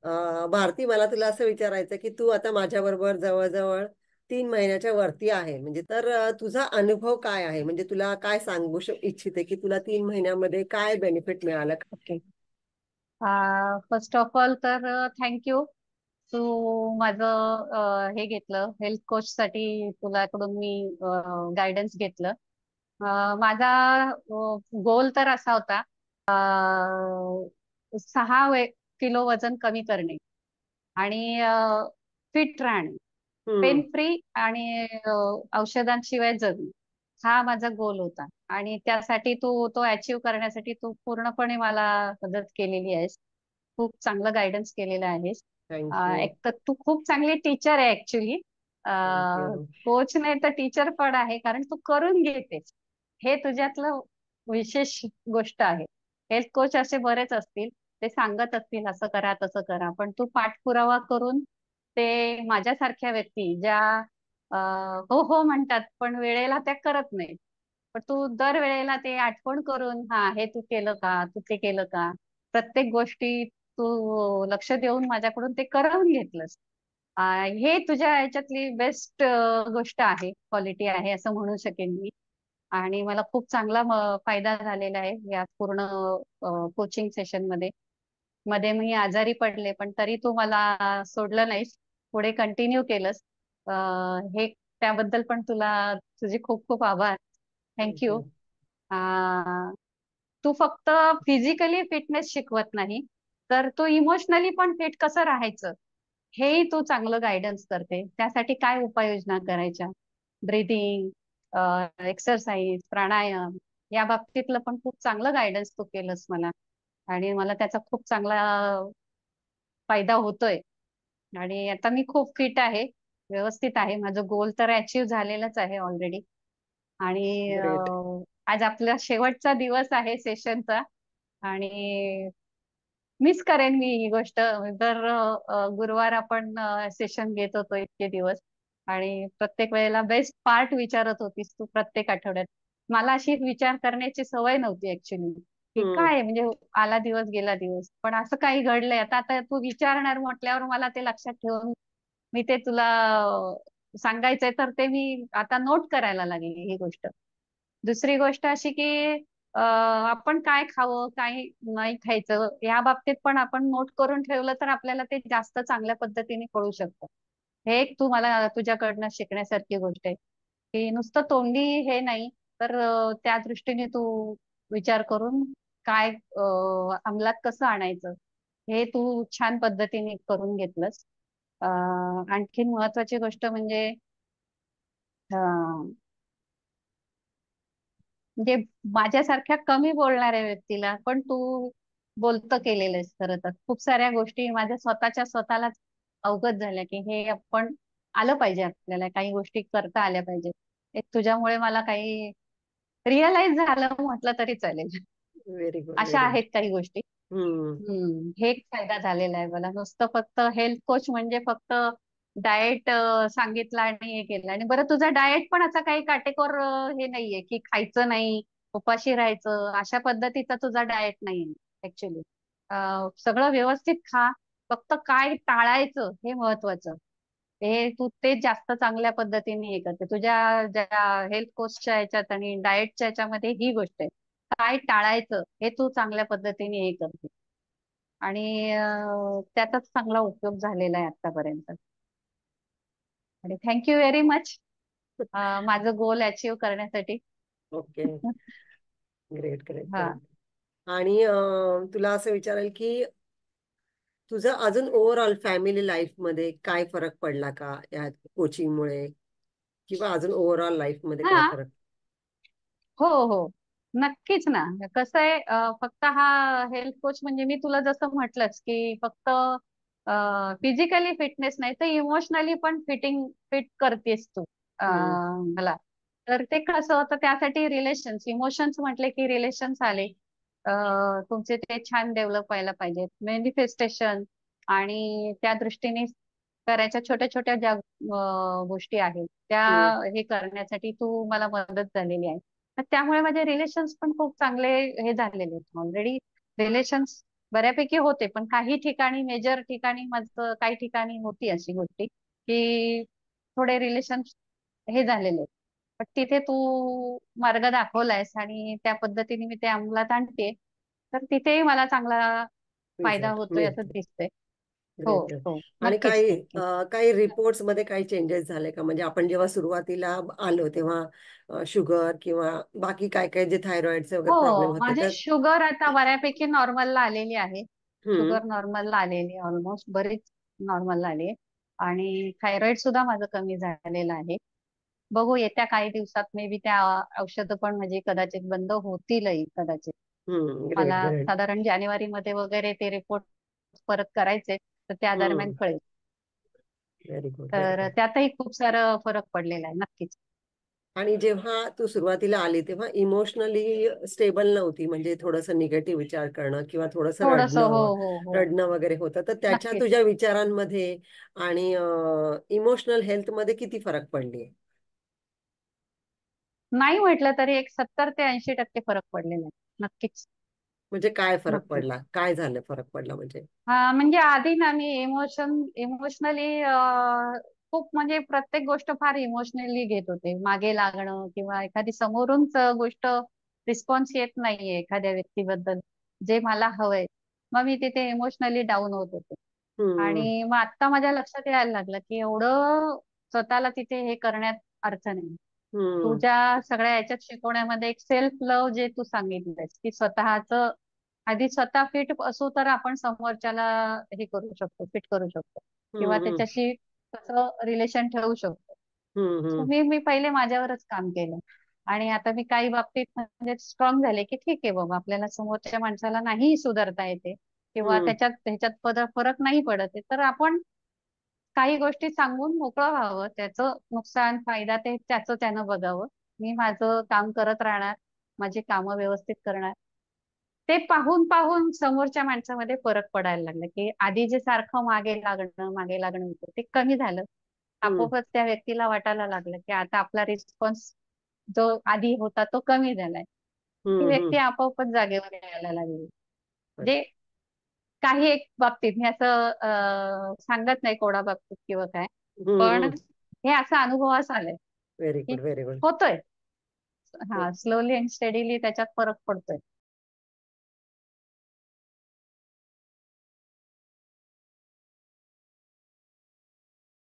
भारती, मला तुला असं विचारायचं की तू आता माझ्या बरोबर जवळजवळ 3 महिन्याच्या वरती आहे, म्हणजे तर तुझा अनुभव काय आहे, म्हणजे तुला काय सांगू इच्छिते की तुला 3 महिन्यामध्ये काय बेनिफिट मिळालं का? ओके. फर्स्ट ऑफ ऑल तर थँक्यू. तू माझं हे घेतलं हेल्थ कोच साठी तुझ्याकडून मी गायडन्स घेतलं. माझा गोल तर असा होता, 6 किलो वजन कमी करणे आणि फिट राहणे, पेन हम्म. फ्री आणि औषधांशिवाय जगणे, हा माझा गोल होता. आणि त्यासाठी तू तो अचीव करण्यासाठी तू पूर्णपणे मला मदत केलेली आहेस. खूप चांगलं गायडन्स केलेलं आहेस. थँक्यू. एक तर तू खूप चांगली टीचर आहे ऍक्च्युली. थँक्यू. कोच नाही तर टीचर पण आहे, कारण तू करून घेतेस. हे तुझ्यातलं विशेष गोष्ट आहे. हेल्थ कोच असे बरेच असतील, ते सांगत असतील असं करा तसं करा, पण तू पाठपुरावा करून ते माझ्यासारख्या व्यक्ती ज्या हो हो म्हणतात पण वेळेला त्या करत नाही, पण तू दर वेळेला ते आठवण करून, हा हे तू केलं का, तू ते केलं का, प्रत्येक गोष्टी तू लक्ष देऊन माझ्याकडून ते करवून घेतलंस. हे तुझ्या ह्याच्यातली बेस्ट गोष्ट आहे, क्वालिटी आहे असं म्हणू शकेन मी. आणि मला खूप चांगला फायदा झालेला आहे या पूर्ण कोचिंग सेशन मध्ये. मध्ये मी आजारी पडले, पण तरी तू मला सोडलं नाहीस, पुढे कंटिन्यू केलंस. हे त्याबद्दल पण तुझे खूप खूप आभार. थँक्यू. थँक्यू. तू फक्त फिजिकली फिटनेस शिकवत नाही, तर तू इमोशनली पण फिट कसं राहायचं हेही तू चांगलं गायडन्स करते. त्यासाठी काय उपाययोजना करायच्या, ब्रीदिंग, एक्सरसाइज, प्राणायाम, या बाबतीतलं पण खूप चांगलं गायडन्स तू केलंस मला. आणि मला त्याचा खूप चांगला फायदा होतोय. आणि आता मी खूप फिट आहे, व्यवस्थित आहे. माझं गोल तर अचीव झालेलंच आहे ऑलरेडी. आणि ग्रेट. आज आपला शेवटचा दिवस आहे सेशनचा. आणि मिस करेन मी ही गोष्ट. दर गुरुवार आपण सेशन घेत होतो इतके दिवस, आणि प्रत्येक वेळेला बेस्ट पार्ट विचारत होतीस तू प्रत्येक आठवड्यात. मला अशी विचार करण्याची सवय नव्हती ऍक्च्युली, की हम्म. काय म्हणजे आला दिवस गेला दिवस, पण असं काही घडलंय. आता आता तू विचारणार म्हटल्यावर मला ते लक्षात ठेवून मी ते तुला सांगायचंय, तर ते मी आता नोट करायला लागली ही गोष्ट. दुसरी गोष्ट अशी की आपण काय खावं काय नाही खायचं या बाबतीत पण आपण नोट करून ठेवलं तर आपल्याला ते जास्त चांगल्या पद्धतीने कळू शकतं. हे एक तू मला तुझ्याकडनं शिकण्यासारखी गोष्ट आहे, की नुसतं तोंडी हे नाही, तर त्या दृष्टीने तू विचार करून काय अंमलात कसं आणायचं हे तू छान पद्धतीने करून घेतलंस. आणखीन महत्वाची गोष्ट म्हणजे म्हणजे माझ्यासारख्या कमी बोलणाऱ्या व्यक्तीला पण तू बोलतं केलेलं आहेस. खरं तर खूप साऱ्या गोष्टी माझ्या स्वतःच्या स्वतःलाच अवगत झाल्या, की हे आपण आलं पाहिजे, आपल्याला काही गोष्टी करता आल्या पाहिजेत. एक तुझ्यामुळे मला काही रिअलाइज झालं म्हटलं तरी चालेल. व्हेरी गुड, अशा व्हेरी गुड. आहेत काही गोष्टी. हम्म. हे एक फायदा झालेला आहे मला. नुसतं फक्त हेल्थ कोच म्हणजे फक्त डाएट सांगितलं आणि हे केलं. आणि बरं, तुझा डाएट पण असा काही काटेकोर हे नाहीये की खायचं नाही, उपाशी राहायचं, अशा पद्धतीचा तुझा डाएट नाहीये ऍक्च्युली. सगळं व्यवस्थित खा, फक्त काय टाळायचं हे महत्वाचं. हे तू ते जास्त चांगल्या पद्धतीने हे करते तुझ्या ज्या हेल्थ कोचच्या ह्याच्यात आणि डाएटच्या ह्याच्यामध्ये. ही गोष्ट आहे, काय टाळायचं हे तू चांगल्या पद्धतीने हे करते. आणि त्याचाच चांगला उपयोग झालेला आहे आतापर्यंत. आणि थँक्यू व्हेरी मच माझं गोल अचीव करण्यासाठी. ओके. ग्रेट, ग्रेट, हा. ग्रेट. आणि तुला असं विचारेल की तुझं अजून ओव्हरऑल फॅमिली लाईफ मध्ये काय फरक पडला का या कोचिंगमुळे, किंवा अजून ओव्हरऑल लाईफ मध्ये काय हा. फरक? हो हो, नक्कीच ना. कसं आहे, फक्त हा हेल्थ कोच म्हणजे मी तुला जसं म्हटलंच की फक्त फिजिकली फिटनेस नाही तर इमोशनली पण फिट करतेस तू हम्म. मला. तर ते कसं होतं, त्यासाठी रिलेशन्स, इमोशन्स म्हटले की रिलेशन्स आले. तुमचे ते छान डेव्हलप व्हायला पाहिजेत, मॅनिफेस्टेशन. आणि त्या दृष्टीने करायच्या छोट्या छोट्या ज्या गोष्टी आहेत त्या हम्म. हे करण्यासाठी तू मला मदत झालेली आहे. तर त्यामुळे माझे रिलेशन्स पण खूप चांगले हे झालेले आहेत ऑलरेडी. रिलेशन्स बऱ्यापैकी होते, पण काही ठिकाणी, मेजर ठिकाणी माझं, काही ठिकाणी होती अशी गोष्टी की थोडे रिलेशन हे झालेले. पण तिथे तू मार्ग दाखवलायस आणि त्या पद्धतीने मी ते अंमलात आणते, तर तिथेही मला चांगला फायदा रिझल्ट होतोय असं मिळतो. दिसतंय. हो, ग्रेट. हो, आणि नक्कीच, काही नक्कीच. काही रिपोर्ट्स मध्ये काही चेंजेस झाले का? म्हणजे आपण जेव्हा सुरुवातीला आलो तेव्हा शुगर किंवा बाकी काय काय जे थायरॉइडचे वगैरे हो, प्रॉब्लेम होते माझी तर. शुगर आता बऱ्यापैकी नॉर्मलला आलेली आहे. हम्म. शुगर नॉर्मलला आलेली आहे, ऑलमोस्ट बरीच नॉर्मलला आली आहे. आणि थायरॉइड सुद्धा माझं कमी झालेलं आहे. बघू येत्या काही दिवसात मे बी त्या औषधं पण म्हणजे कदाचित बंद होतीलही कदाचित. ग्रेट, मला ग्रेट. साधारण जानेवारी मध्ये वगैरे ते रिपोर्ट परत करायचे, तर त्या दरम्यान हम्म. कळेल. व्हेरी गुड, व्हेरी तर गुड. त्यातही खूप सारं फरक पडलेला आहे नक्कीच. आणि जेव्हा तू सुरुवातीला आली तेव्हा इमोशनली स्टेबल नव्हती, म्हणजे थोडंसं निगेटिव्ह विचार करणं किंवा थोडंसं थोडस, हो, रडणं हो, हो. रडणं वगैरे होतं, तर त्याच्या नक्कीच. तुझ्या विचारांमध्ये आणि इमोशनल हेल्थ मध्ये किती फरक पडली? नाही म्हटलं तरी एक 70 ते 80% फरक पडलेला आहे नक्कीच. म्हणजे काय फरक नक्कीच. पडला, काय झालं फरक पडला म्हणजे? हा, म्हणजे आधी ना मी इमोशनली खूप, म्हणजे प्रत्येक गोष्ट फार इमोशनली घेत होते. मागे लागणं किंवा एखादी समोरूनच गोष्ट, रिस्पॉन्स येत नाहीये एखाद्या व्यक्तीबद्दल जे मला हवंय, मग मी तिथे इमोशनली डाऊन होत होते. हम्म. आणि मग आता माझ्या लक्षात यायला लागलं की एवढं स्वतःला तिथे हे करण्यात अर्थ नाही. हम्म. तुझ्या सगळ्या याच्यात शिकवण्यामध्ये एक सेल्फ लव्ह जे तू सांगितलंयस की स्वतःच आधी स्वतः फिट असू तर आपण समोरच्याला हे करू शकतो, फिट करू शकतो किंवा हम्म. त्याच्याशी कसं रिलेशन ठेवू शकतो. हम्म. So हम्म. मी पहिले माझ्यावरच काम केलं. आणि आता मी काही बाबतीत म्हणजे स्ट्रॉंग झाले की ठीक आहे बाबा, आपल्याला समोरच्या माणसाला नाही सुधारता येते किंवा हम्म. ह्याच्यात फरक नाही पडत आहे, तर आपण काही गोष्टी सांगून मोकळं व्हावं. त्याचं नुकसान फायदा ते त्याचं त्यानं बघावं. मी माझं काम करत राहणार, माझी कामं व्यवस्थित करणार. ते पाहून पाहून समोरच्या माणसामध्ये फरक पडायला लागला की आधी जे सारखं मागे लागणं होतं ते कमी झालं. हम्म. आपोआपच त्या व्यक्तीला वाटायला लागलं की आता आपला रिस्पॉन्स जो आधी होता तो कमी झालाय. ती हम्म. व्यक्ती हम्म. आपोआपच जागेवर यायला लागली. अच्छा. म्हणजे काही एक बाबतीत मी असं सांगत नाही कोणा बाबतीत किंवा काय, हम्म. पण हम्म. हे असं अनुभवास आलंय व्हेरी की गुड, व्हेरी गुड. होतोय. हा, स्लोली अँड स्टेडीली त्याच्यात फरक पडतोय.